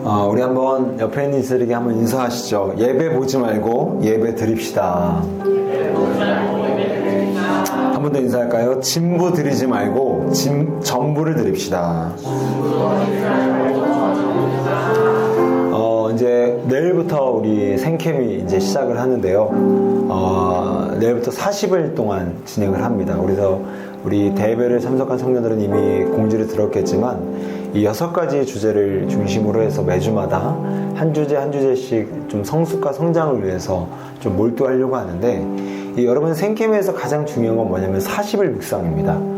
우리 한번 옆에 있는 이들에게 한번 인사하시죠. 예배 보지 말고 예배 드립시다. 한 번 더 인사할까요? 진부 드리지 말고 전부를 드립시다. 이제 내일부터 우리 생캠이 이제 시작을 하는데요. 내일부터 40일 동안 진행을 합니다. 그래서 우리 대회를 참석한 청년들은 이미 공지를 들었겠지만 이 6가지 주제를 중심으로 해서 매주마다 한 주제 한 주제씩 좀 성숙과 성장을 위해서 좀 몰두하려고 하는데 여러분 생캠에서 가장 중요한 건 뭐냐면 40일 묵상입니다.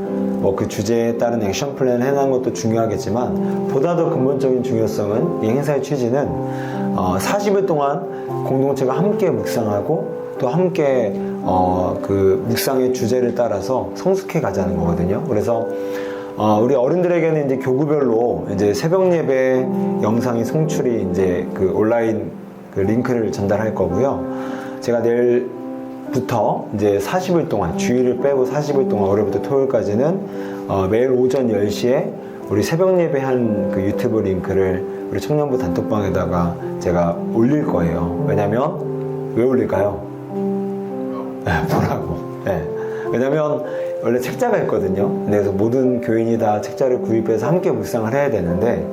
그 주제에 따른 액션 플랜을 해놓은 것도 중요하겠지만 보다 더 근본적인 중요성은 이 행사의 취지는 40일 동안 공동체가 함께 묵상하고 또 함께 그 묵상의 주제를 따라서 성숙해 가자는 거거든요. 그래서 우리 어른들에게는 이제 교구별로 이제 새벽 예배 영상이 송출이 이제 그 온라인 그 링크를 전달할 거고요. 제가 내일부터 이제 40일 동안 주일을 빼고 40일 동안 월요일부터 토요일까지는 매일 오전 10시에 우리 새벽 예배 한 그 유튜브 링크를 우리 청년부 단톡방에다가 제가 올릴 거예요. 왜냐면 왜 올릴까요? 보라고. 네. 왜냐면 원래 책자가 있거든요. 그래서 모든 교인이 다 책자를 구입해서 함께 묵상을 해야 되는데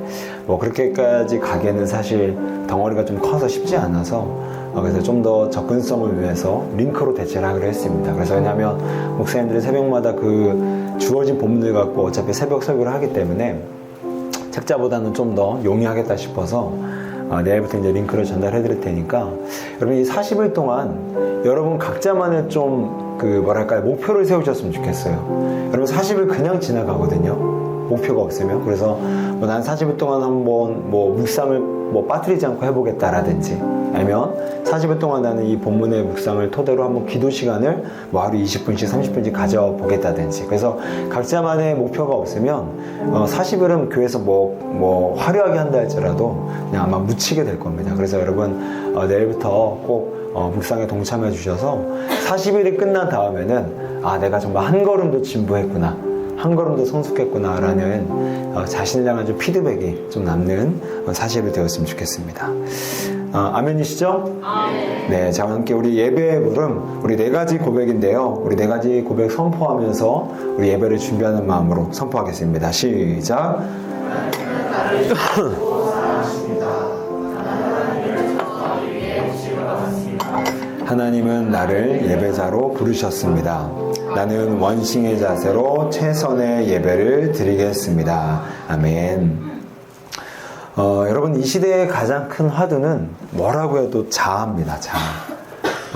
그렇게까지 가기에는 사실 덩어리가 좀 커서 쉽지 않아서 그래서 좀 더 접근성을 위해서 링크로 대체를 하기로 했습니다. 그래서 왜냐면 목사님들이 새벽마다 그 주어진 본문을 갖고 어차피 새벽 설교를 하기 때문에 책자보다는 좀 더 용이하겠다 싶어서 내일부터 이제 링크를 전달해 드릴 테니까 여러분 이 40일 동안 여러분 각자만의 좀 목표를 세우셨으면 좋겠어요. 여러분 40일 그냥 지나가거든요. 목표가 없으면. 그래서 난 40일 동안 한번 묵상을 빠뜨리지 않고 해보겠다라든지 아니면 40일 동안 나는 이 본문의 묵상을 토대로 한번 기도 시간을 하루 20분씩 30분씩 가져보겠다든지. 그래서 각자만의 목표가 없으면 40일은 교회에서 화려하게 한다 할지라도 그냥 아마 묻히게 될 겁니다. 그래서 여러분 내일부터 꼭 묵상에 동참해 주셔서 40일이 끝난 다음에는 내가 정말 한 걸음도 진보했구나, 한 걸음도 성숙했구나 라는 자신을 향한 좀 피드백이 좀 남는 40일이 되었으면 좋겠습니다. 아멘이시죠? 아멘. 네, 자 함께 우리 예배의 물음 우리 4가지 고백인데요. 우리 4가지 고백 선포하면서 우리 예배를 준비하는 마음으로 선포하겠습니다. 시작. 하나님은 나를 예배자로 부르셨습니다. 나는 원싱의 자세로 최선의 예배를 드리겠습니다. 아멘. 여러분 이 시대의 가장 큰 화두는 뭐라고 해도 자아입니다. 자아.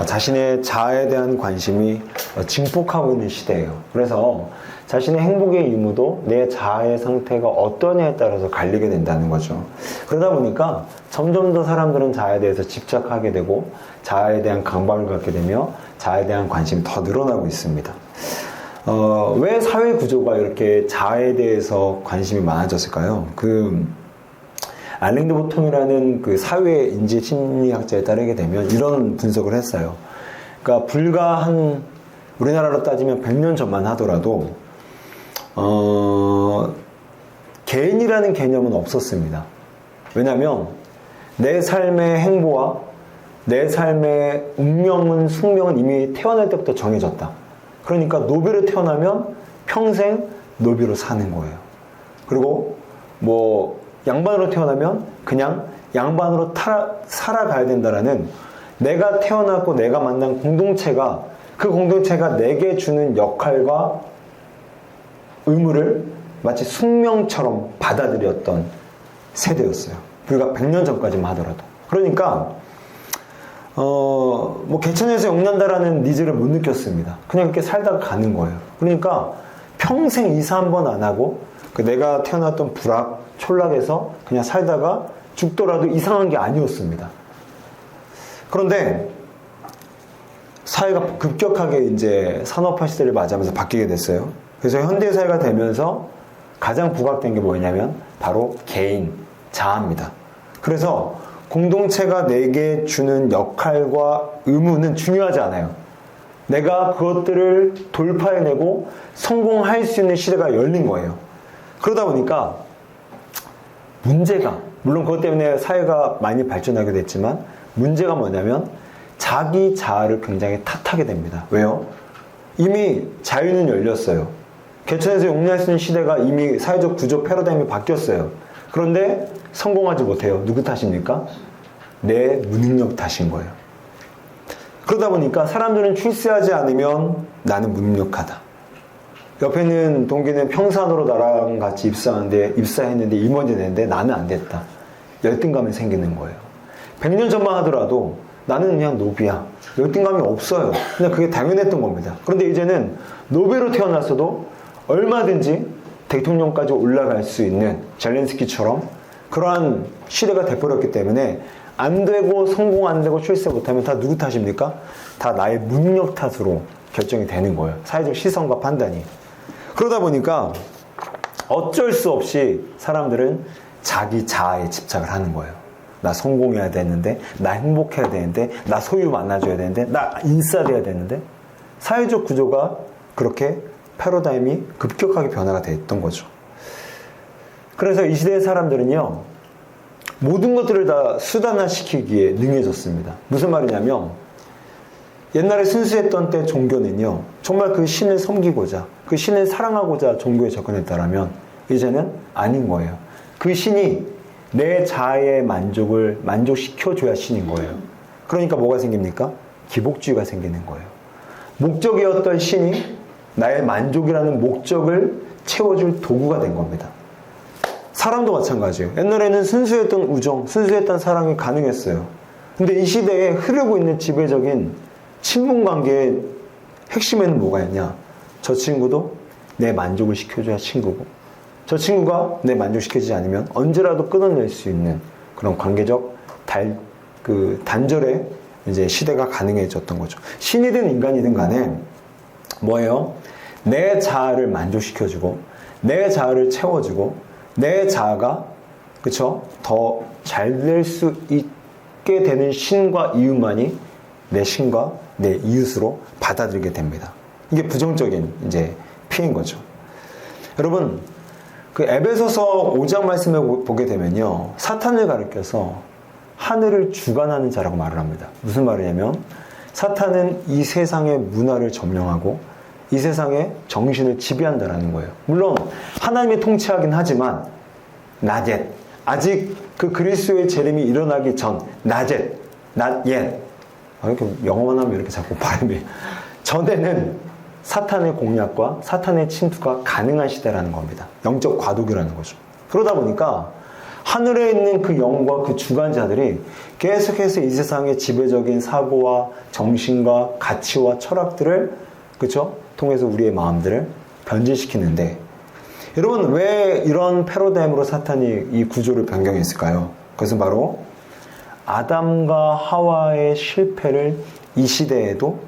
자신의 자아에 대한 관심이 증폭하고 있는 시대예요. 그래서 자신의 행복의 유무도 내 자아의 상태가 어떠냐에 따라서 갈리게 된다는 거죠. 그러다 보니까 점점 더 사람들은 자아에 대해서 집착하게 되고 자아에 대한 강박을 갖게 되며 자아에 대한 관심이 더 늘어나고 있습니다. 왜 사회 구조가 이렇게 자아에 대해서 관심이 많아졌을까요? 알랭드 보통이라는 그 사회 인지 심리학자에 따르게 되면 이런 분석을 했어요. 그러니까 불과 우리나라로 따지면 100년 전만 하더라도 개인이라는 개념은 없었습니다. 왜냐하면 내 삶의 행보와 내 삶의 운명은 숙명은 이미 태어날 때부터 정해졌다. 그러니까 노비로 태어나면 평생 노비로 사는 거예요. 그리고 양반으로 태어나면 그냥 양반으로 살아가야 된다라는 내가 태어났고 내가 만난 공동체가 그 공동체가 내게 주는 역할과 의무를 마치 숙명처럼 받아들였던 세대였어요. 불과 100년 전까지만 하더라도. 그러니까 개천에서 용난다라는 니즈를 못 느꼈습니다. 그냥 이렇게 살다가 가는 거예요. 그러니까 평생 이사 한번 안 하고 내가 태어났던 불악, 촌락에서 그냥 살다가 죽더라도 이상한 게 아니었습니다. 그런데 사회가 급격하게 이제 산업화 시대를 맞이하면서 바뀌게 됐어요. 그래서 현대사회가 되면서 가장 부각된 게 뭐냐면 바로 개인, 자아입니다. 그래서 공동체가 내게 주는 역할과 의무는 중요하지 않아요. 내가 그것들을 돌파해내고 성공할 수 있는 시대가 열린 거예요. 그러다 보니까 문제가 물론 그것 때문에 사회가 많이 발전하게 됐지만 문제가 뭐냐면 자기 자아를 굉장히 탓하게 됩니다. 왜요? 이미 자유는 열렸어요. 개천에서 용리할 수 있는 시대가 이미 사회적 구조 패러다임이 바뀌었어요. 그런데 성공하지 못해요. 누구 탓입니까? 내 무능력 탓인 거예요. 그러다 보니까 사람들은 출세하지 않으면 나는 무능력하다. 옆에 있는 동기는 평산으로 나랑 같이 입사했는데 임원이 됐는데 나는 안 됐다. 열등감이 생기는 거예요. 100년 전만 하더라도 나는 그냥 노비야. 열등감이 없어요. 그냥 그게 당연했던 겁니다. 그런데 이제는 노비로 태어났어도 얼마든지 대통령까지 올라갈 수 있는 젤렌스키처럼 그러한 시대가 돼버렸기 때문에 안 되고 성공 안 되고 출세 못하면 다 누구 탓입니까? 다 나의 무능력 탓으로 결정이 되는 거예요. 사회적 시선과 판단이. 그러다 보니까 어쩔 수 없이 사람들은 자기 자아에 집착을 하는 거예요. 나 성공해야 되는데, 나 행복해야 되는데, 나 소유 만나줘야 되는데, 나 인싸돼야 되는데, 사회적 구조가 그렇게 패러다임이 급격하게 변화가 됐던 거죠. 그래서 이 시대의 사람들은요, 모든 것들을 다 수단화시키기에 능해졌습니다. 무슨 말이냐면, 옛날에 순수했던 때 종교는요, 정말 그 신을 섬기고자, 그 신을 사랑하고자 종교에 접근했다라면, 이제는 아닌 거예요. 그 신이 내 자아의 만족을 만족시켜줘야 신인 거예요. 그러니까 뭐가 생깁니까? 기복주의가 생기는 거예요. 목적이었던 신이 나의 만족이라는 목적을 채워줄 도구가 된 겁니다. 사람도 마찬가지예요. 옛날에는 순수했던 우정, 순수했던 사랑이 가능했어요. 근데 이 시대에 흐르고 있는 지배적인 친분관계의 핵심에는 뭐가 있냐? 저 친구도 내 만족을 시켜줘야 친구고, 저 친구가 내 만족시키지 않으면 언제라도 끊어낼 수 있는 그런 관계적 단절의 이제 시대가 가능해졌던 거죠. 신이든 인간이든 간에 뭐예요? 내 자아를 만족시켜주고, 내 자아를 채워주고, 내 자아가 그쵸? 더 잘 될 수 있게 되는 신과 이웃만이 내 신과 내 이웃으로 받아들이게 됩니다. 이게 부정적인 이제 피해인 거죠. 여러분, 그 에베소서 5장 말씀을 보게 되면요, 사탄을 가리켜서 하늘을 주관하는 자라고 말을 합니다. 무슨 말이냐면 사탄은 이 세상의 문화를 점령하고 이 세상의 정신을 지배한다라는 거예요. 물론 하나님이 통치하긴 하지만 not yet, 아직 그 그리스도의 재림이 일어나기 전, not yet. 이렇게 영어만 하면 이렇게 자꾸 발음이 전에는 사탄의 공략과 사탄의 침투가 가능한 시대라는 겁니다. 영적 과도기라는 거죠. 그러다 보니까 하늘에 있는 그 영과 그 주관자들이 계속해서 이 세상의 지배적인 사고와 정신과 가치와 철학들을 그쵸? 통해서 우리의 마음들을 변질시키는데, 여러분 왜 이런 패러다임으로 사탄이 이 구조를 변경했을까요? 그것은 바로 아담과 하와의 실패를 이 시대에도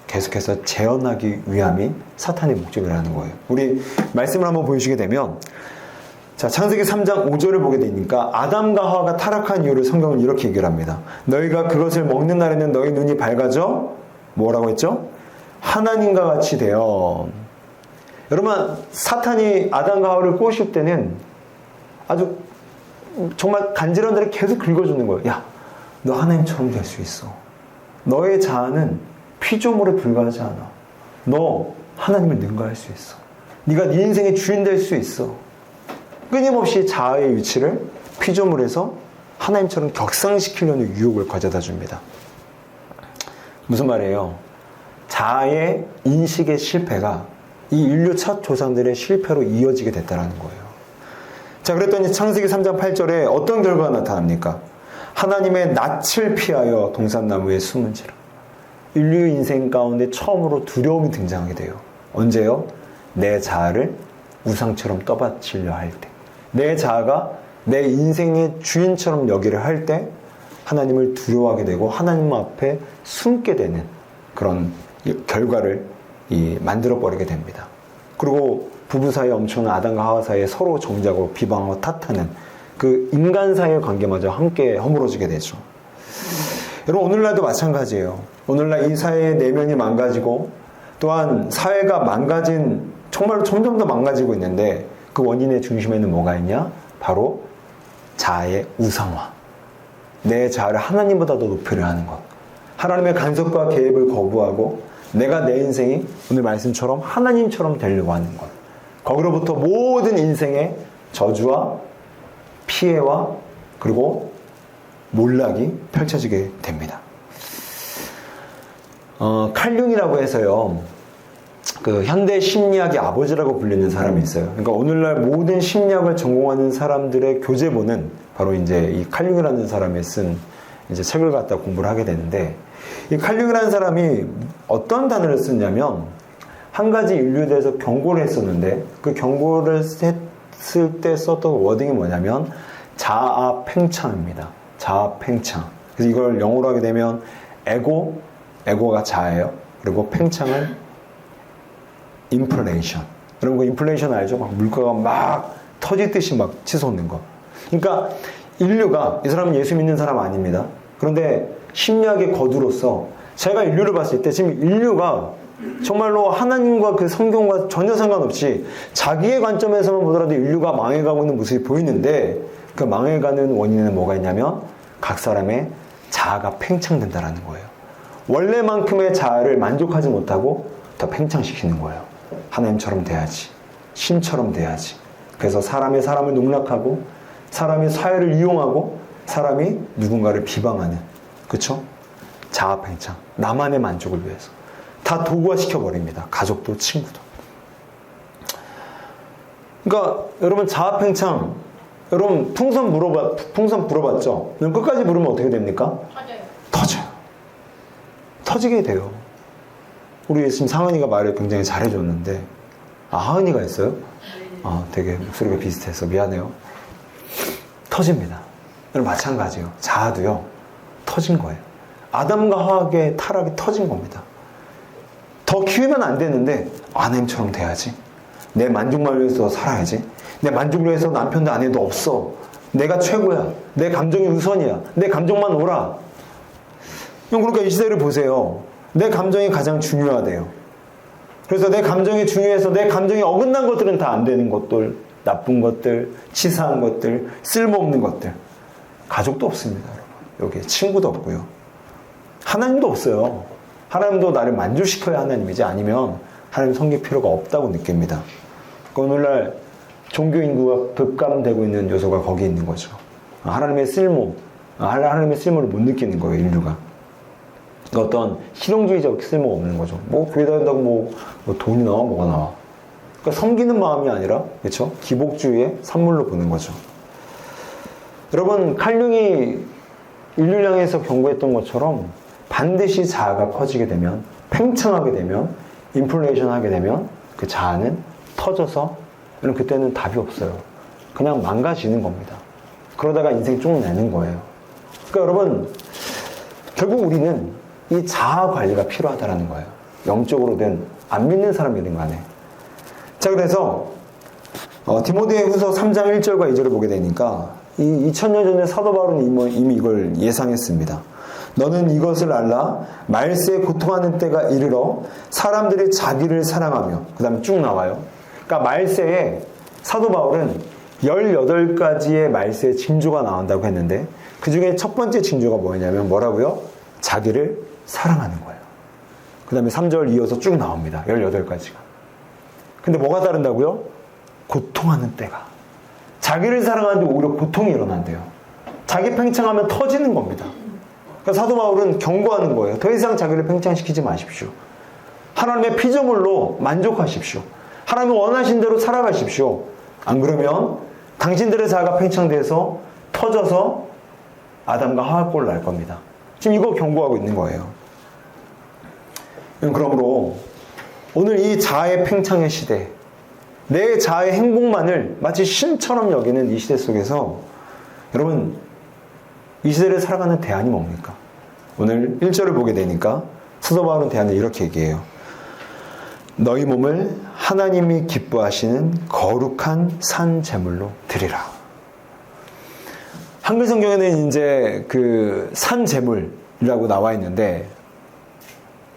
계속해서 재현하기 위함이 사탄의 목적이라는 거예요. 우리 말씀을 한번 보여주게 되면, 자, 창세기 3장 5절을 보게 되니까 아담과 하와가 타락한 이유를 성경은 이렇게 얘기를 합니다. 너희가 그것을 먹는 날에는 너희 눈이 밝아져 뭐라고 했죠? 하나님과 같이 되어. 여러분, 사탄이 아담과 하와를 꼬실 때는 아주 정말 간지러운 데를 계속 긁어주는 거예요. 야, 너 하나님처럼 될 수 있어. 너의 자아는 피조물에 불과하지 않아. 너 하나님을 능가할 수 있어. 네가 네 인생의 주인 될 수 있어. 끊임없이 자아의 위치를 피조물에서 하나님처럼 격상시키려는 유혹을 가져다 줍니다. 무슨 말이에요? 자아의 인식의 실패가 이 인류 첫 조상들의 실패로 이어지게 됐다는 거예요. 자, 그랬더니 창세기 3장 8절에 어떤 결과가 나타납니까? 하나님의 낯을 피하여 동산나무에 숨은지라. 인류 인생 가운데 처음으로 두려움이 등장하게 돼요. 언제요? 내 자아를 우상처럼 떠받치려 할 때, 내 자아가 내 인생의 주인처럼 여기를 할 때 하나님을 두려워하게 되고 하나님 앞에 숨게 되는 그런 결과를 만들어버리게 됩니다. 그리고 부부 사이에 엄청난 아담과 하와 사이에 서로 정죄하고 비방하고 탓하는 그 인간 사이의 관계마저 함께 허물어지게 되죠. 여러분, 오늘날도 마찬가지예요. 오늘날 이 사회의 내면이 망가지고 또한 사회가 정말로 점점 더 망가지고 있는데 그 원인의 중심에는 뭐가 있냐? 바로 자아의 우상화. 내 자아를 하나님보다도 높이려 하는 것. 하나님의 간섭과 개입을 거부하고 내가 내 인생이 오늘 말씀처럼 하나님처럼 되려고 하는 것. 거기로부터 모든 인생의 저주와 피해와 그리고 몰락이 펼쳐지게 됩니다. 칼융이라고 해서요, 그 현대 심리학의 아버지라고 불리는 사람이 있어요. 그러니까 오늘날 모든 심리학을 전공하는 사람들의 교재본은 바로 이제 이 칼융이라는 사람이 쓴 이제 책을 갖다 공부를 하게 되는데, 이 칼융이라는 사람이 어떤 단어를 쓰냐면 한 가지 인류에 대해서 경고를 했었는데, 그 경고를 했을 때 썼던 워딩이 뭐냐면 자아 팽창입니다. 자아 팽창. 그래서 이걸 영어로 하게 되면 에고가 자아예요. 그리고 팽창은 인플레이션. 여러분 그 인플레이션 알죠? 막 물가가 막 터지듯이 막 치솟는 거. 그러니까 인류가, 이 사람은 예수 믿는 사람 아닙니다. 그런데 심리학의 거두로서 제가 인류를 봤을 때 지금 인류가 정말로 하나님과 그 성경과 전혀 상관없이 자기의 관점에서만 보더라도 인류가 망해가고 있는 모습이 보이는데, 그 망해가는 원인은 뭐가 있냐면 각 사람의 자아가 팽창된다라는 거예요. 원래만큼의 자아를 만족하지 못하고 더 팽창시키는 거예요. 하나님처럼 돼야지, 신처럼 돼야지. 그래서 사람이 사람을 농락하고 사람이 사회를 이용하고 사람이 누군가를 비방하는, 그쵸? 자아 팽창, 나만의 만족을 위해서 다 도구화시켜버립니다. 가족도 친구도. 그러니까 여러분 자아 팽창, 여러분 풍선 불어봤죠? 끝까지 부르면 어떻게 됩니까? 터져요. 터지게 돼요. 우리 지금 상은이가 말을 굉장히 잘해줬는데, 하은이가 했어요? 되게 목소리가 비슷해서 미안해요. 터집니다. 여러분 마찬가지예요. 자아도요, 터진 거예요. 아담과 하와의 타락이 터진 겁니다. 더 키우면 안 되는데 아내처럼 돼야지. 내 만족만 위해서 살아야지. 내 만족을 위해서 남편도 아내도 없어. 내가 최고야. 내 감정이 우선이야. 내 감정만 오라. 그러니까 이 시대를 보세요. 내 감정이 가장 중요하대요. 그래서 내 감정이 중요해서 내 감정이 어긋난 것들은 다 안 되는 것들, 나쁜 것들, 치사한 것들, 쓸모없는 것들. 가족도 없습니다, 여러분. 여기 친구도 없고요. 하나님도 없어요. 하나님도 나를 만족시켜야 하나님이지, 아니면 하나님 섬길 필요가 없다고 느낍니다. 그러니까 오늘날 종교 인구가 급감되고 있는 요소가 거기 있는 거죠. 하나님의 쓸모를 못 느끼는 거예요, 인류가. 어떤 실용주의적 쓸모가 없는 거죠. 뭐 교회 다닌다고 뭐 돈이 나와, 뭐가 나와. 그러니까 섬기는 마음이 아니라, 그렇죠? 기복주의의 산물로 보는 거죠. 여러분, 칼융이 인류를 향해서 경고했던 것처럼 반드시 자아가 커지게 되면, 팽창하게 되면, 인플레이션 하게 되면 그 자아는 터져서, 여러분 그때는 답이 없어요. 그냥 망가지는 겁니다. 그러다가 인생 쭉 내는 거예요. 그러니까 여러분, 결국 우리는 이 자아 관리가 필요하다라는 거예요. 영적으로든 안 믿는 사람이든 간에. 자, 그래서 디모데 후서 3장 1절과 2절을 보게 되니까 이 2000년 전에 사도 바울은 이미 이걸 예상했습니다. 너는 이것을 알라. 말세에 고통하는 때가 이르러 사람들이 자기를 사랑하며, 그 다음에 쭉 나와요. 그러니까 말세에 사도 바울은 18가지의 말세의 징조가 나온다고 했는데, 그 중에 첫 번째 징조가 뭐냐면 뭐라고요? 자기를 사랑하는 거예요. 그 다음에 3절 이어서 쭉 나옵니다. 18가지가. 근데 뭐가 다른다고요? 고통하는 때가. 자기를 사랑하는데 오히려 고통이 일어난대요. 자기 팽창하면 터지는 겁니다. 그러니까 사도 바울은 경고하는 거예요. 더 이상 자기를 팽창시키지 마십시오. 하나님의 피조물로 만족하십시오. 하나님이 원하신 대로 살아가십시오. 안 그러면 당신들의 자아가 팽창돼서 터져서 아담과 하와꼴을 날 겁니다. 지금 이거 경고하고 있는 거예요. 그러므로 오늘 이 자아의 팽창의 시대, 내 자아의 행복만을 마치 신처럼 여기는 이 시대 속에서 여러분, 이 시대를 살아가는 대안이 뭡니까? 오늘 1절을 보게 되니까 사도 바울은 대안을 이렇게 얘기해요. 너희 몸을 하나님이 기뻐하시는 거룩한 산 제물로 드리라. 한글 성경에는 이제 그 산 제물이라고 나와 있는데,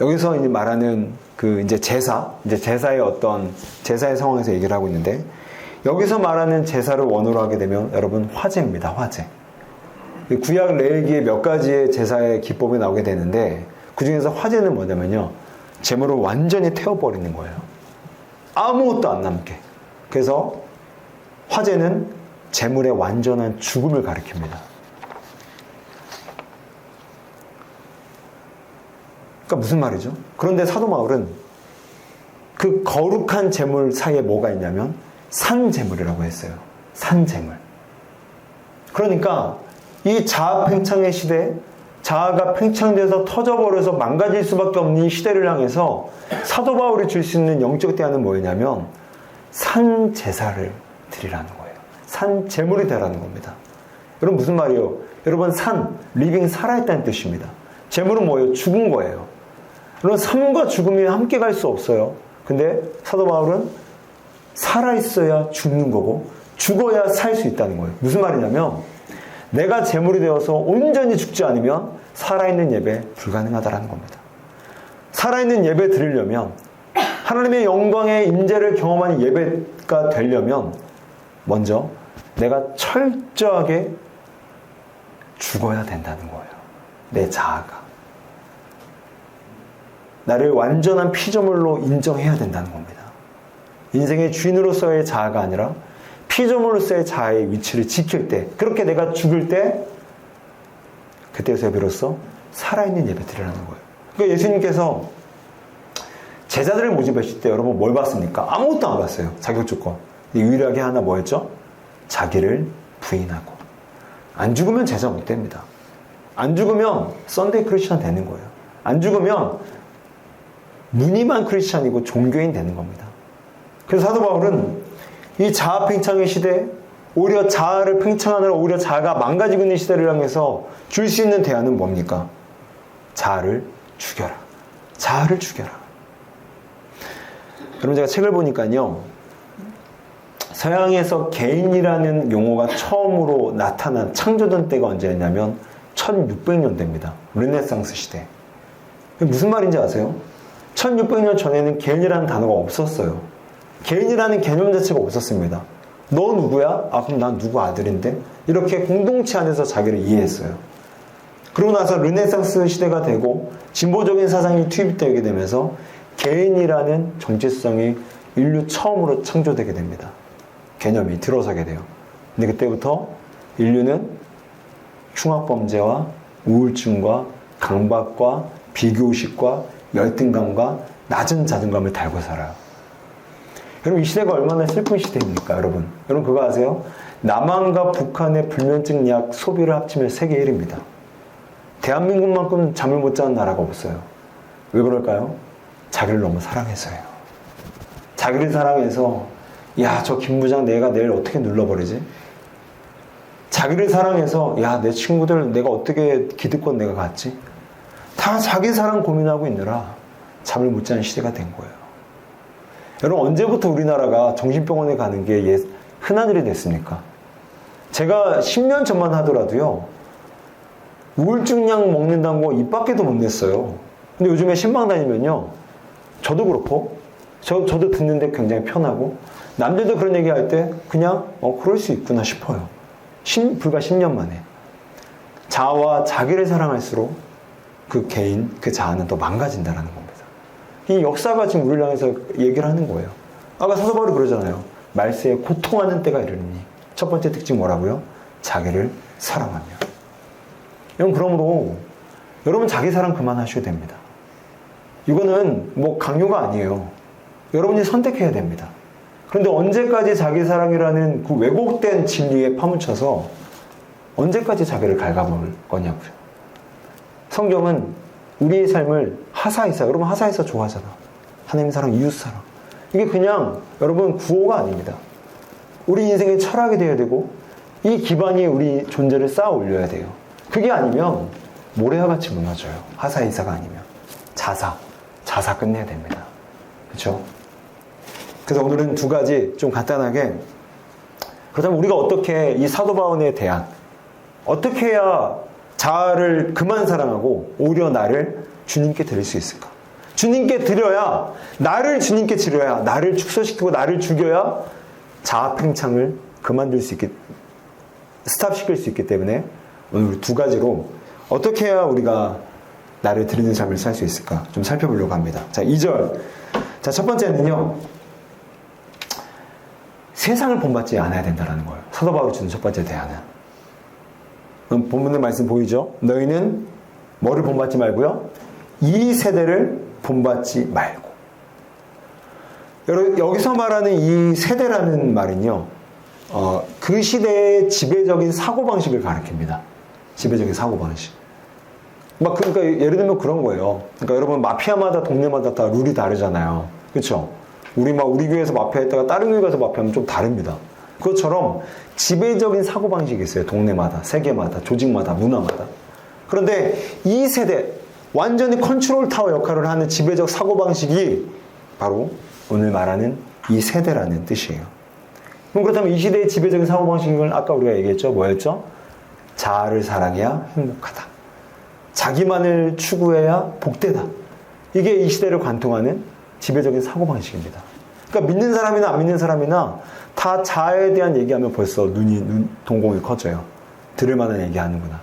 여기서 이제 말하는 그 이제 제사의 어떤 제사의 상황에서 얘기를 하고 있는데, 여기서 말하는 제사를 원어로 하게 되면 여러분 화제입니다. 화제. 구약 레위기에 몇 가지의 제사의 기법이 나오게 되는데 그 중에서 화제는 뭐냐면요. 제물을 완전히 태워버리는 거예요. 아무것도 안 남게. 그래서 화제는 제물의 완전한 죽음을 가리킵니다. 그러니까 무슨 말이죠? 그런데 사도 바울은 그 거룩한 제물 사이에 뭐가 있냐면 산제물이라고 했어요. 산제물. 그러니까 이 자아 팽창의 시대, 자아가 팽창돼서 터져버려서 망가질 수밖에 없는 이 시대를 향해서 사도 바울이 줄 수 있는 영적 대안은 뭐냐면 산제사를 드리라는 거예요. 산제물이 되라는 겁니다. 여러분 무슨 말이에요? 여러분 리빙 살아있다는 뜻입니다. 제물은 뭐예요? 죽은 거예요. 여러분 삶과 죽음이 함께 갈 수 없어요. 근데 사도 바울은 살아있어야 죽는 거고 죽어야 살 수 있다는 거예요. 무슨 말이냐면 내가 제물이 되어서 온전히 죽지 않으면 살아있는 예배 불가능하다라는 겁니다. 살아있는 예배 드리려면 하나님의 영광의 임재를 경험하는 예배가 되려면 먼저 내가 철저하게 죽어야 된다는 거예요. 내 자아가. 나를 완전한 피조물로 인정해야 된다는 겁니다. 인생의 주인으로서의 자아가 아니라 피조물로서의 자아의 위치를 지킬 때, 그렇게 내가 죽을 때 그때서야 비로소 살아있는 예배 드리라는 거예요. 그러니까 예수님께서 제자들을 모집하실 때 여러분 뭘 봤습니까? 아무것도 안 봤어요. 자격 조건. 유일하게 하나 뭐였죠? 자기를 부인하고. 안 죽으면 제자 못 됩니다. 안 죽으면 썬데이 크리스천 되는 거예요. 안 죽으면 무늬만 크리스천이고 종교인 되는 겁니다. 그래서 사도 바울은 이 자아 팽창의 시대, 오히려 자아를 팽창하느라 오히려 자아가 망가지고 있는 시대를 향해서 줄 수 있는 대안은 뭡니까? 자아를 죽여라. 자아를 죽여라. 여러분 제가 책을 보니까요. 서양에서 개인이라는 용어가 처음으로 나타난 창조된 때가 언제였냐면 1600년대입니다. 르네상스 시대. 무슨 말인지 아세요? 1600년 전에는 개인이라는 단어가 없었어요. 개인이라는 개념 자체가 없었습니다. 너 누구야? 아 그럼 난 누구 아들인데? 이렇게 공동체 안에서 자기를 이해했어요. 그러고 나서 르네상스 시대가 되고 진보적인 사상이 투입되게 되면서 개인이라는 정체성이 인류 처음으로 창조되게 됩니다. 개념이 들어서게 돼요. 근데 그때부터 인류는 흉악범죄와 우울증과 강박과 비교의식과 열등감과 낮은 자존감을 달고 살아요. 여러분 이 시대가 얼마나 슬픈 시대입니까? 여러분 그거 아세요? 남한과 북한의 불면증 약 소비를 합치면 세계 1위입니다. 대한민국만큼 잠을 못 자는 나라가 없어요. 왜 그럴까요? 자기를 너무 사랑해서요. 자기를 사랑해서 야, 저 김 부장 내가 내일 어떻게 눌러버리지? 자기를 사랑해서 야, 내 친구들 내가 어떻게 기득권 내가 갖지? 다 자기 사랑 고민하고 있느라 잠을 못 자는 시대가 된 거예요. 여러분 언제부터 우리나라가 정신병원에 가는 게 흔한 일이 됐습니까? 제가 10년 전만 하더라도요. 우울증 약 먹는다는 거 입 밖에도 못 냈어요. 근데 요즘에 신방 다니면요. 저도 그렇고 저도 듣는데 굉장히 편하고 남들도 그런 얘기 할 때 그냥 그럴 수 있구나 싶어요. 불과 10년 만에. 자아와 자기를 사랑할수록 그 개인, 그 자아는 더 망가진다는 겁니다. 이 역사가 지금 우리를 향해서 얘기를 하는 거예요. 아까 사도 바울이 그러잖아요. 말세에 고통하는 때가 이르니. 첫 번째 특징 뭐라고요? 자기를 사랑하며. 그러므로 여러분 자기 사랑 그만하셔야 됩니다. 이거는 뭐 강요가 아니에요. 여러분이 선택해야 됩니다. 그런데 언제까지 자기 사랑이라는 그 왜곡된 진리에 파묻혀서 언제까지 자기를 갉아먹을 거냐고요. 성경은 우리의 삶을 하사이사, 여러분 하사이사 좋아하잖아. 하나님 사랑, 이웃 사랑. 이게 그냥 여러분 구호가 아닙니다. 우리 인생의 철학이 되어야 되고 이 기반이 우리 존재를 쌓아 올려야 돼요. 그게 아니면 모래와 같이 무너져요. 하사이사가 아니면. 자사 끝내야 됩니다. 그렇죠? 그래서 오늘은 두 가지 좀 간단하게 그렇다면 우리가 어떻게 이 사도 바울에 대한 어떻게 해야 자아를 그만 사랑하고 오히려 나를 주님께 드릴 수 있을까? 주님께 드려야 나를 주님께 드려야 나를 축소시키고 나를 죽여야 자아팽창을 그만둘 수 있게, 스탑시킬 수 있기 때문에 오늘 우리 두 가지로 어떻게 해야 우리가 나를 드리는 삶을 살 수 있을까 좀 살펴보려고 합니다. 자, 2절. 자, 첫 번째는요, 세상을 본받지 않아야 된다는 거예요. 사도 바울이 주는 첫 번째 대안은. 본문의 말씀 보이죠? 너희는 뭐를 본받지 말고요? 이 세대를 본받지 말고. 여기서 말하는 이 세대라는 말은요, 그 시대의 지배적인 사고방식을 가리킵니다. 지배적인 사고방식. 그러니까 예를 들면 그런 거예요. 그러니까 여러분, 마피아마다 동네마다 다 룰이 다르잖아요. 그렇죠? 우리 교회에서 마피아 했다가 다른 교회 가서 마피아하면 좀 다릅니다. 그것처럼 지배적인 사고방식이 있어요. 동네마다, 세계마다, 조직마다, 문화마다. 그런데 이 세대, 완전히 컨트롤 타워 역할을 하는 지배적 사고방식이 바로 오늘 말하는 이 세대라는 뜻이에요. 그럼 그렇다면 이 시대의 지배적인 사고방식은 아까 우리가 얘기했죠? 뭐였죠? 자아를 사랑해야 행복하다. 자기만을 추구해야 복되다. 이게 이 시대를 관통하는 지배적인 사고방식입니다. 그러니까 믿는 사람이나 안 믿는 사람이나 다 자아에 대한 얘기하면 벌써 동공이 커져요. 들을 만한 얘기하는구나.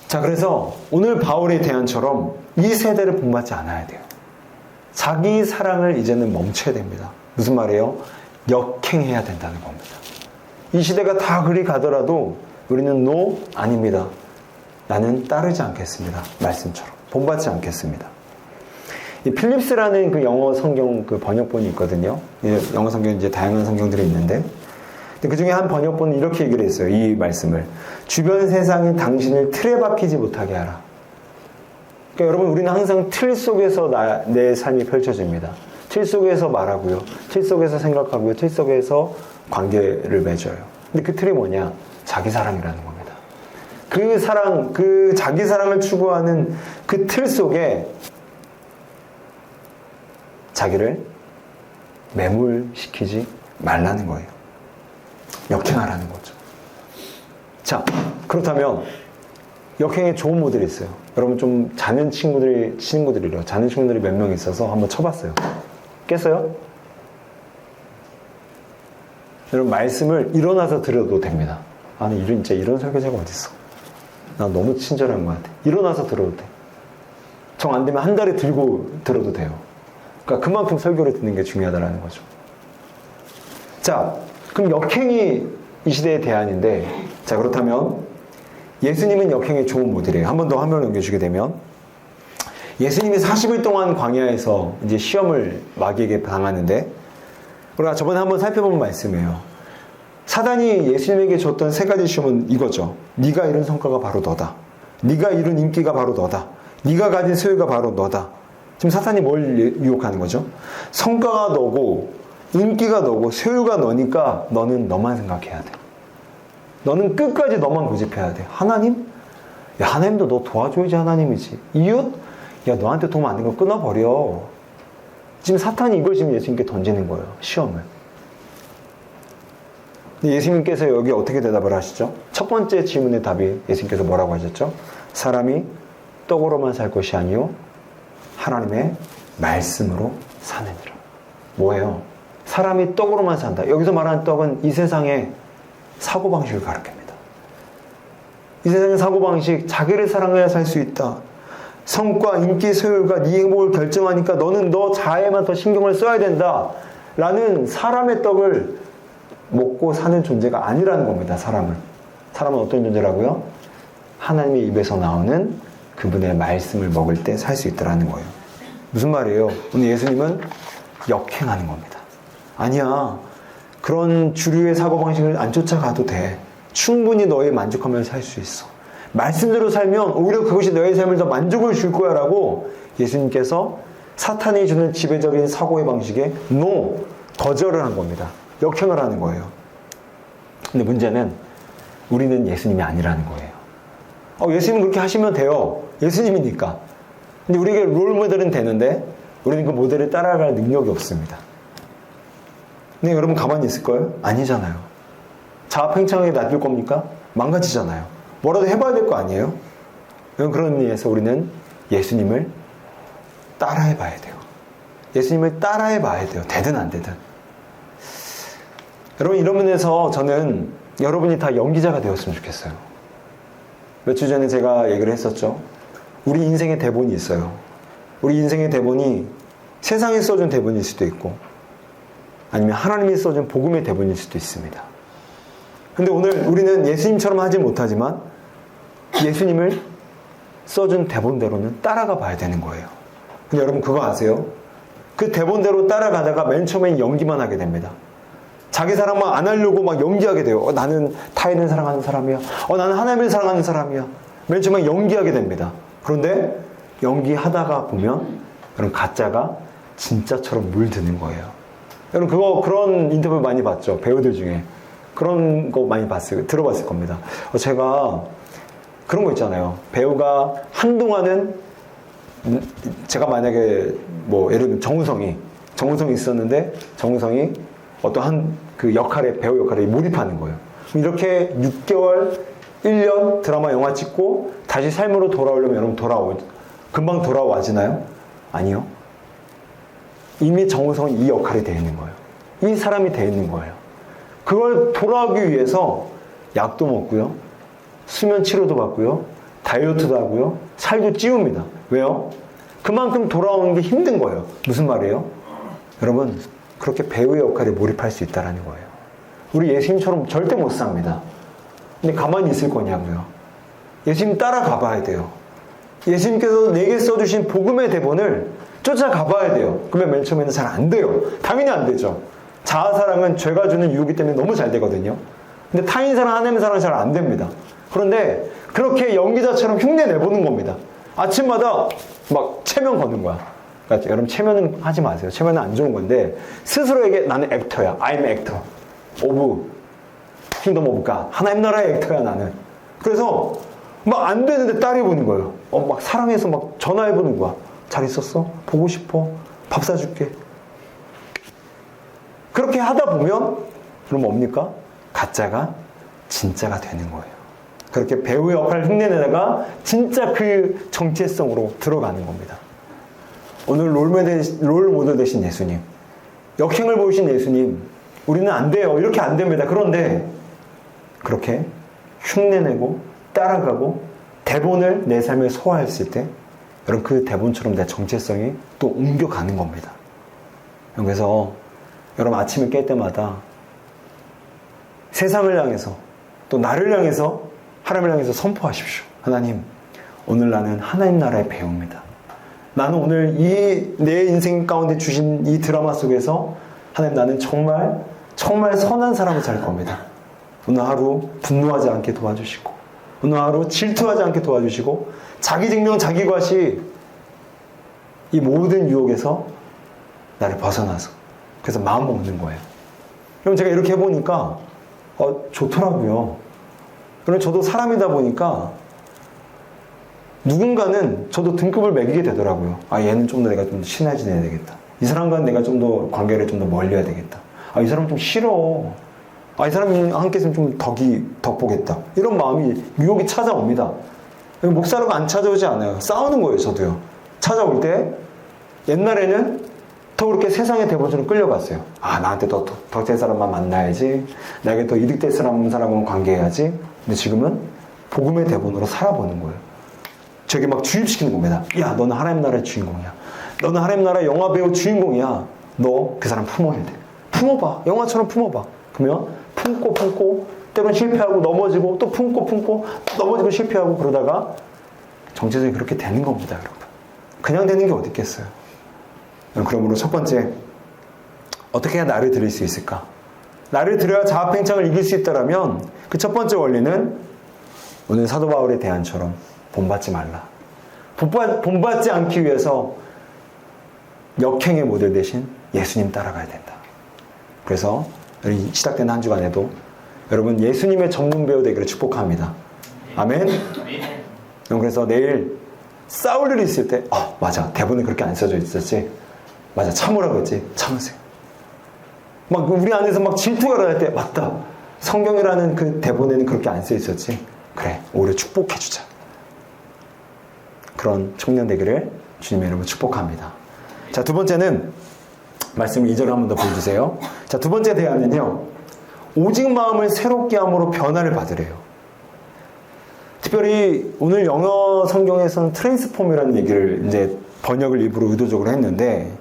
자, 그래서 오늘 바울의 대안처럼 이 세대를 본받지 않아야 돼요. 자기 사랑을 이제는 멈춰야 됩니다. 무슨 말이에요? 역행해야 된다는 겁니다. 이 시대가 다 그리 가더라도 우리는 no, 아닙니다. 나는 따르지 않겠습니다. 말씀처럼. 본받지 않겠습니다. 이 필립스라는 그 영어 성경 그 번역본이 있거든요. 영어 성경 이제 다양한 성경들이 있는데, 그 중에 한 번역본은 이렇게 얘기를 했어요. 이 말씀을. 주변 세상이 당신을 틀에 박히지 못하게 하라. 그러니까 여러분, 우리는 항상 틀 속에서 내 삶이 펼쳐집니다. 틀 속에서 말하고요. 틀 속에서 생각하고요. 틀 속에서 관계를 맺어요. 근데 그 틀이 뭐냐? 자기 사랑이라는 겁니다. 그 사랑, 그 자기 사랑을 추구하는 그 틀 속에 자기를 매몰시키지 말라는 거예요. 역행하라는 거죠. 자, 그렇다면 역행에 좋은 모델이 있어요. 여러분, 좀 자는 친구들이래요. 자는 친구들이 몇 명 있어서 한번 쳐봤어요. 깼어요? 여러분, 말씀을 일어나서 들어도 됩니다. 아니, 진짜 이런 설교자가 어딨어. 나 너무 친절한 것 같아. 일어나서 들어도 돼. 정 안 되면 한 달에 들고 들어도 돼요. 그러니까 그만큼 설교를 듣는 게 중요하다는 거죠. 자, 그럼 역행이 이 시대의 대안인데, 자, 그렇다면 예수님은 역행의 좋은 모델이에요. 한 번 더 화면을 넘겨주게 되면, 예수님이 40일 동안 광야에서 이제 시험을 마귀에게 당하는데, 우리가 저번에 한번 살펴본 말씀이에요. 사단이 예수님에게 줬던 세 가지 시험은 이거죠. 네가 이룬 성과가 바로 너다. 네가 이룬 인기가 바로 너다. 네가 가진 소유가 바로 너다. 지금 사탄이 뭘 유혹하는 거죠? 성과가 너고 인기가 너고 소유가 너니까 너는 너만 생각해야 돼. 너는 끝까지 너만 고집해야 돼. 하나님? 야, 하나님도 너 도와줘야지 하나님이지. 이웃? 야, 너한테 도움 안 되는 거 끊어버려. 지금 사탄이 이걸 지금 예수님께 던지는 거예요. 시험을. 근데 예수님께서 여기 어떻게 대답을 하시죠? 첫 번째 질문의 답이 예수님께서 뭐라고 하셨죠? 사람이 떡으로만 살 것이 아니요 하나님의 말씀으로 사느니라. 뭐예요? 사람이 떡으로만 산다. 여기서 말하는 떡은 이 세상의 사고방식을 가리킵니다. 이 세상의 사고방식, 자기를 사랑해야 살 수 있다. 성과, 인기, 소유가 네 행복을 결정하니까 너는 너 자아에만 더 신경을 써야 된다. 라는 사람의 떡을 먹고 사는 존재가 아니라는 겁니다. 사람은 어떤 존재라고요? 하나님의 입에서 나오는 그분의 말씀을 먹을 때 살 수 있다라는 거예요. 무슨 말이에요? 오늘 예수님은 역행하는 겁니다. 아니야, 그런 주류의 사고방식을 안 쫓아가도 돼. 충분히 너의 만족하면서 살 수 있어. 말씀대로 살면 오히려 그것이 너의 삶을 더 만족을 줄 거야 라고 예수님께서 사탄이 주는 지배적인 사고의 방식에 NO, 거절을 한 겁니다. 역행을 하는 거예요. 근데 문제는 우리는 예수님이 아니라는 거예요. 예수님 그렇게 하시면 돼요. 예수님이니까. 근데 우리에게 롤모델은 되는데 우리는 그 모델을 따라갈 능력이 없습니다. 근데 여러분 가만히 있을 거예요? 아니잖아요. 자아팽창하게 놔둘 겁니까? 망가지잖아요. 뭐라도 해봐야 될 거 아니에요? 그런 의미에서 우리는 예수님을 따라해봐야 돼요. 예수님을 따라해 봐야 돼요. 되든 안 되든. 여러분, 이런 면에서 저는 여러분이 다 연기자가 되었으면 좋겠어요. 며칠 전에 제가 얘기를 했었죠. 우리 인생의 대본이 있어요. 우리 인생의 대본이 세상이 써준 대본일 수도 있고, 아니면 하나님이 써준 복음의 대본일 수도 있습니다. 근데 오늘 우리는 예수님처럼 하지 못하지만 예수님을 써준 대본대로는 따라가 봐야 되는 거예요. 근데 여러분 그거 아세요? 그 대본대로 따라가다가 맨 처음엔 연기만 하게 됩니다. 자기 사랑만 안 하려고 막 연기하게 돼요. 나는 타인을 사랑하는 사람이야. 나는 하나님을 사랑하는 사람이야. 맨 처음에 연기하게 됩니다. 그런데 연기하다가 보면 여러분 가짜가 진짜처럼 물드는 거예요. 여러분 그런 인터뷰 많이 봤죠. 배우들 중에. 그런 거 많이 들어봤을 겁니다. 제가 그런 거 있잖아요. 배우가 한동안은 제가 만약에 예를 들면 정우성이 있었는데 정우성이 어떠한 그 배우 역할에 몰입하는 거예요. 이렇게 6개월, 1년 드라마 영화 찍고 다시 삶으로 돌아오려면 여러분 금방 돌아와지나요? 아니요. 이미 정우성은 이 역할이 되어 있는 거예요. 이 사람이 되어 있는 거예요. 그걸 돌아오기 위해서 약도 먹고요. 수면 치료도 받고요. 다이어트도 하고요. 살도 찌웁니다. 왜요? 그만큼 돌아오는 게 힘든 거예요. 무슨 말이에요? 여러분, 그렇게 배우의 역할에 몰입할 수 있다는 거예요. 우리 예수님처럼 절대 못 삽니다. 근데 가만히 있을 거냐고요. 예수님 따라가 봐야 돼요. 예수님께서 내게 써주신 복음의 대본을 쫓아가 봐야 돼요. 그러면 맨 처음에는 잘 안 돼요. 당연히 안 되죠. 자아사랑은 죄가 주는 유혹이기 때문에 너무 잘 되거든요. 근데 타인사랑, 하나님 사랑은 잘 안 됩니다. 그런데 그렇게 연기자처럼 흉내 내보는 겁니다. 아침마다 막 체면 거는 거야. 그러니까 여러분 체면은 하지 마세요. 체면은 안 좋은 건데 스스로에게 나는 액터야. I'm actor of Kingdom of God. 하나님 나라의 액터야 나는. 그래서 막 안 되는데 따라해보는 거예요. 막 사랑해서 막 전화해보는 거야. 잘 있었어? 보고 싶어? 밥 사줄게. 그렇게 하다 보면 그럼 뭡니까? 가짜가 진짜가 되는 거예요. 그렇게 배우의 역할을 흉내내다가 진짜 그 정체성으로 들어가는 겁니다. 오늘 롤모델 되신 예수님, 역행을 보이신 예수님, 우리는 안 돼요. 이렇게 안 됩니다. 그런데 그렇게 흉내내고 따라가고 대본을 내 삶에 소화했을 때 여러분 그 대본처럼 내 정체성이 또 옮겨가는 겁니다. 그래서 여러분 아침에 깰 때마다 세상을 향해서 또 나를 향해서 하나님을 향해서 선포하십시오. 하나님, 오늘 나는 하나님 나라의 배우입니다. 나는 오늘 내 인생 가운데 주신 이 드라마 속에서 하나님 나는 정말 선한 삶을 살 겁니다. 오늘 하루 분노하지 않게 도와주시고 오늘 하루 질투하지 않게 도와주시고 자기 증명 자기 과시 이 모든 유혹에서 나를 벗어나서 그래서 마음 먹는 거예요. 그럼 제가 이렇게 해보니까 좋더라고요. 그럼 저도 사람이다 보니까 누군가는 저도 등급을 매기게 되더라고요. 얘는 좀 더 내가 좀 더 친해지내야 되겠다. 이 사람과는 내가 좀 더 관계를 좀 더 멀리 해야 되겠다. 이 사람 좀 싫어. 이 사람이 함께 있으면 좀 덕보겠다. 이런 마음이 유혹이 찾아옵니다. 목사라고 안 찾아오지 않아요. 싸우는 거예요, 저도요. 찾아올 때 옛날에는 더 그렇게 세상의 대본처럼 끌려갔어요. 나한테 더 될 사람만 만나야지. 나에게 더 이득될 사람은 관계해야지. 근데 지금은 복음의 대본으로 살아보는 거예요. 저게 막 주입시키는 겁니다. 야, 너는 하나님 나라의 주인공이야. 너는 하나님 나라의 영화배우 주인공이야. 너 그 사람 품어야 돼. 품어봐. 영화처럼 품어봐. 그러면 품고 때로는 실패하고 넘어지고 또 품고 넘어지고 실패하고 그러다가 정체성이 그렇게 되는 겁니다, 여러분. 그냥 되는 게 어디 있겠어요. 그러므로 첫 번째, 어떻게 해야 나를 드릴 수 있을까? 나를 드려야 자아팽창을 이길 수 있다라면 그 첫 번째 원리는 오늘 사도 바울의 대안처럼 본받지 말라. 본받지 않기 위해서 역행의 모델 대신 예수님 따라가야 된다. 그래서 시작된 한 주간에도 여러분 예수님의 전문 배우 되기를 축복합니다. 아멘. 그래서 내일 싸울 일이 있을 때 맞아, 대본에 그렇게 안 써져 있었지. 맞아, 참으라고 했지. 참으세요. 막 우리 안에서 막 질투가 일어날 때 맞다, 성경이라는 그 대본에는 그렇게 안 써 있었지. 그래, 오히려 축복해주자. 그런 청년 되기를 주님의 이름으로 축복합니다. 자, 두 번째는 말씀 2절 한번 더 보여주세요. 자, 두 번째 대안은요, 오직 마음을 새롭게 함으로 변화를 받으래요. 특별히 오늘 영어 성경에서는 트랜스폼이라는 얘기를 이제 번역을 일부러 의도적으로 했는데,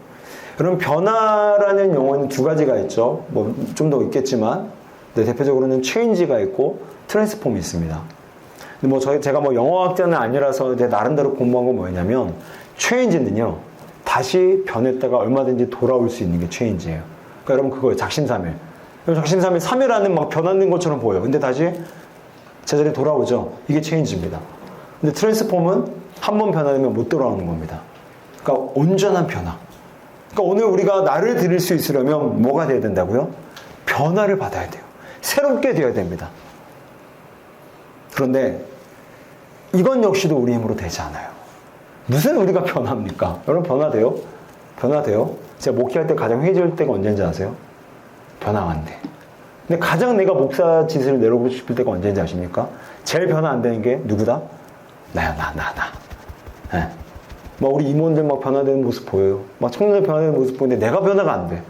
그럼 변화라는 용어는 두 가지가 있죠. 뭐 좀 더 있겠지만, 대표적으로는 체인지가 있고 트랜스폼이 있습니다. 근데 뭐 제가 뭐 영어학자는 아니라서 이제 나름대로 공부한 건 뭐냐면, 체인지는요, 다시 변했다가 얼마든지 돌아올 수 있는 게 체인지예요. 그러니까 여러분 그거예요. 작심삼일. 작심삼일 3일 안에 막 변하는 것처럼 보여요. 근데 다시 제자리에 돌아오죠. 이게 체인지입니다. 근데 트랜스폼은 한 번 변화되면 못 돌아오는 겁니다. 그러니까 온전한 변화. 그러니까 오늘 우리가 나를 드릴 수 있으려면 뭐가 돼야 된다고요? 변화를 받아야 돼요. 새롭게 되어야 됩니다. 그런데 이건 역시도 우리 힘으로 되지 않아요. 무슨 우리가 변합니까? 여러분 변화돼요? 변화돼요? 제가 목회할 때 가장 회의할 때가 언제인지 아세요? 변화가 안 돼. 근데 가장 내가 목사 짓을 내려보고 싶을 때가 언제인지 아십니까? 제일 변화 안 되는 게 누구다? 나야, 나. 네. 막 우리 임원들 막 변화되는 모습 보여요. 막 청년들 변화되는 모습 보는데 내가 변화가 안 돼.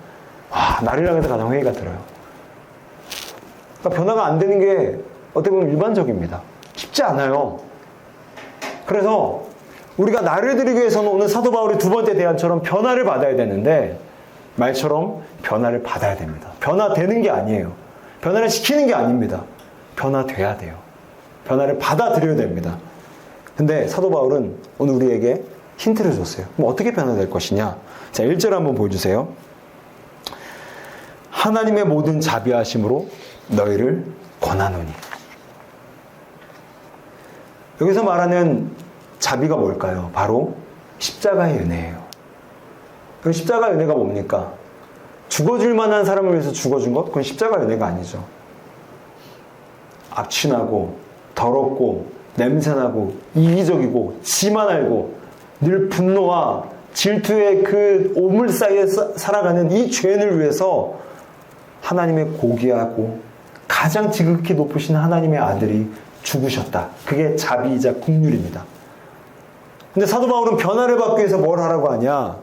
와, 나를 향해서 가장 회의가 들어요. 그러니까 변화가 안 되는 게 어떻게 보면 일반적입니다. 쉽지 않아요. 그래서 우리가 나를 드리기 위해서는 오늘 사도 바울의 두 번째 대안처럼 변화를 받아야 되는데, 말처럼 변화를 받아야 됩니다. 변화되는 게 아니에요. 변화를 시키는 게 아닙니다. 변화돼야 돼요. 변화를 받아들여야 됩니다. 근데 사도 바울은 오늘 우리에게 힌트를 줬어요. 그럼 어떻게 변화될 것이냐? 자, 1절 한번 보여주세요. 하나님의 모든 자비하심으로 너희를 권하노니. 여기서 말하는 자비가 뭘까요? 바로 십자가의 은혜예요. 그럼 십자가의 은혜가 뭡니까? 죽어줄 만한 사람을 위해서 죽어준 것? 그건 십자가의 은혜가 아니죠. 악취나고 더럽고 냄새나고 이기적이고 지만 알고 늘 분노와 질투의 그 오물 사이에 살아가는 이 죄인을 위해서 하나님의 고귀하고 가장 지극히 높으신 하나님의 아들이 죽으셨다. 그게 자비이자 긍휼입니다. 근데 사도 바울은 변화를 받기 위해서 뭘 하라고 하냐?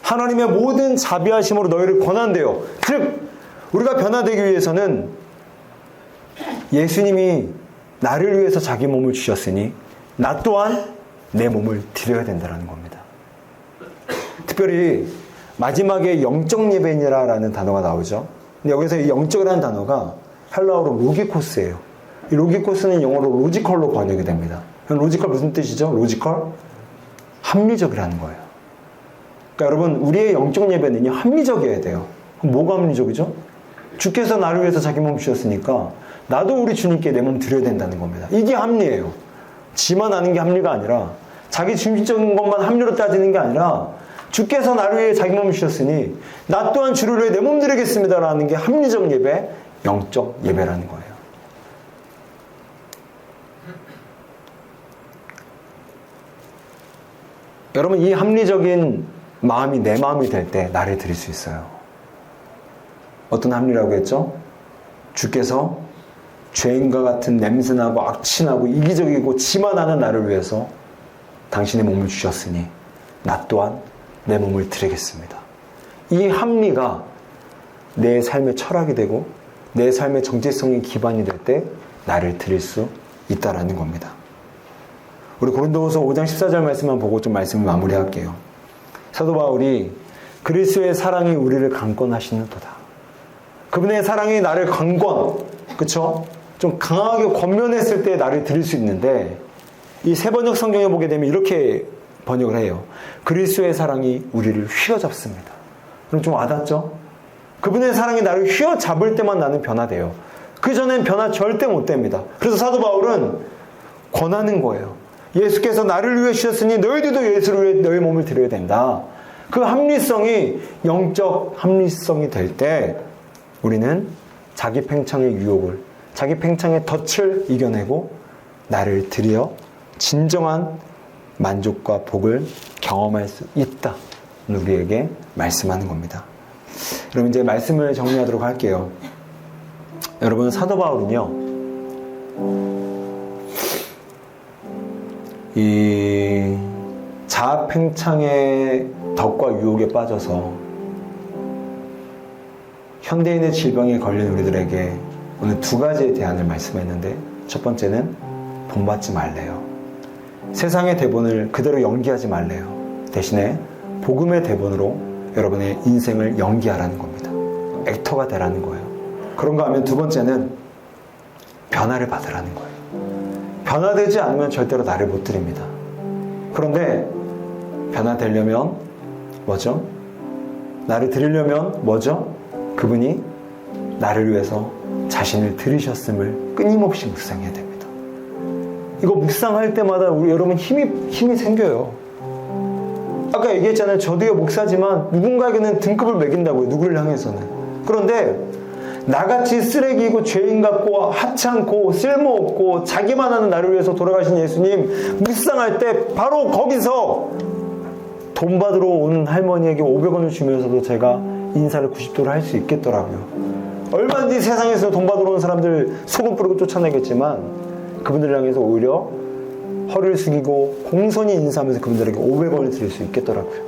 하나님의 모든 자비하심으로 너희를 권한대요. 즉 우리가 변화되기 위해서는 예수님이 나를 위해서 자기 몸을 주셨으니 나 또한 내 몸을 드려야 된다는 겁니다. 특별히 마지막에 영적 예배니라라는 단어가 나오죠. 근데 여기서 이 영적이라는 단어가 헬라어로 로기코스예요. 이 로기코스는 영어로 로지컬로 번역이 됩니다. 로지컬 무슨 뜻이죠? 로지컬? 합리적이라는 거예요. 그러니까 여러분 우리의 영적 예배는요 합리적이어야 돼요. 그럼 뭐가 합리적이죠? 주께서 나를 위해서 자기 몸 주셨으니까 나도 우리 주님께 내 몸 드려야 된다는 겁니다. 이게 합리예요. 지만 아는 게 합리가 아니라 자기 중심적인 것만 합리로 따지는 게 아니라 주께서 나를 위해 자기 몸을 주셨으니 나 또한 주를 위해 내 몸 드리겠습니다라는 게 합리적 예배, 영적 예배라는 거예요. 여러분 이 합리적인 마음이 내 마음이 될 때 나를 드릴 수 있어요. 어떤 합리라고 했죠? 주께서 죄인과 같은 냄새나고 악취나고 이기적이고 지만하는 나를 위해서 당신의 몸을 주셨으니 나 또한 내 몸을 드리겠습니다. 이 합리가 내 삶의 철학이 되고 내 삶의 정체성의 기반이 될 때 나를 드릴 수 있다라는 겁니다. 우리 고린도후서 5장 14절 말씀만 보고 좀 말씀을 마무리할게요. 사도 바울이 그리스도의 사랑이 우리를 강권하시는도다. 그분의 사랑이 나를 강권, 그쵸? 좀 강하게 권면했을 때 나를 드릴 수 있는데 이 새 번역 성경에 보게 되면 이렇게 번역을 해요. 그리스도의 사랑이 우리를 휘어잡습니다. 그럼 좀 와닿죠? 그분의 사랑이 나를 휘어잡을 때만 나는 변화돼요. 그 전엔 변화 절대 못 됩니다. 그래서 사도 바울은 권하는 거예요. 예수께서 나를 위해 주셨으니 너희들도 예수를 위해 너희 몸을 드려야 된다. 그 합리성이 영적 합리성이 될 때 우리는 자기 팽창의 유혹을, 자기 팽창의 덫을 이겨내고 나를 드려 진정한 만족과 복을 경험할 수 있다. 우리에게 말씀하는 겁니다. 여러분 이제 말씀을 정리하도록 할게요. 여러분 사도 바울은요 이 자아팽창의 덕과 유혹에 빠져서 현대인의 질병에 걸린 우리들에게 오늘 두 가지의 대안을 말씀했는데, 첫 번째는 본받지 말래요. 세상의 대본을 그대로 연기하지 말래요. 대신에 복음의 대본으로 여러분의 인생을 연기하라는 겁니다. 액터가 되라는 거예요. 그런가 하면 두 번째는 변화를 받으라는 거예요. 변화되지 않으면 절대로 나를 못 드립니다. 그런데 변화되려면 뭐죠? 나를 드리려면 뭐죠? 그분이 나를 위해서 자신을 들이셨음을 끊임없이 묵상해야 됩니다. 이거 묵상할 때마다 여러분 힘이 생겨요. 아까 얘기했잖아요. 저도요 목사지만 누군가에게는 등급을 매긴다고요. 누구를 향해서는. 그런데 나같이 쓰레기고 죄인 같고 하찮고 쓸모없고 자기만 하는 나를 위해서 돌아가신 예수님 묵상할 때 바로 거기서 돈 받으러 온 할머니에게 500원을 주면서도 제가 인사를 90도로 할 수 있겠더라고요. 얼마든지 세상에서 돈 받으러 온 사람들 소금 뿌리고 쫓아내겠지만 그분들을 향해서 오히려 허리를 숙이고 공손히 인사하면서 그분들에게 500원을 드릴 수 있겠더라고요.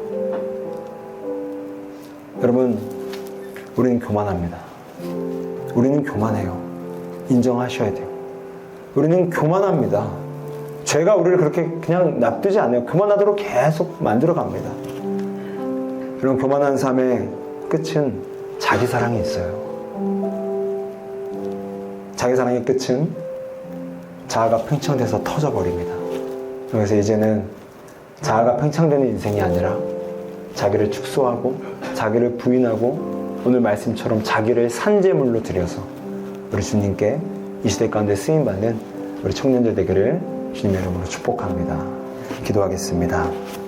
여러분, 우리는 교만합니다. 우리는 교만해요. 인정하셔야 돼요. 우리는 교만합니다. 죄가 우리를 그렇게 그냥 놔두지 않아요. 교만하도록 계속 만들어갑니다. 그런 교만한 삶의 끝은 자기사랑이 있어요. 자기사랑의 끝은 자아가 팽창돼서 터져버립니다. 그래서 이제는 자아가 팽창되는 인생이 아니라 자기를 축소하고 자기를 부인하고 오늘 말씀처럼 자기를 산제물로 드려서 우리 주님께 이 시대 가운데 쓰임받는 우리 청년들 되기를 주님의 이름으로 축복합니다. 기도하겠습니다.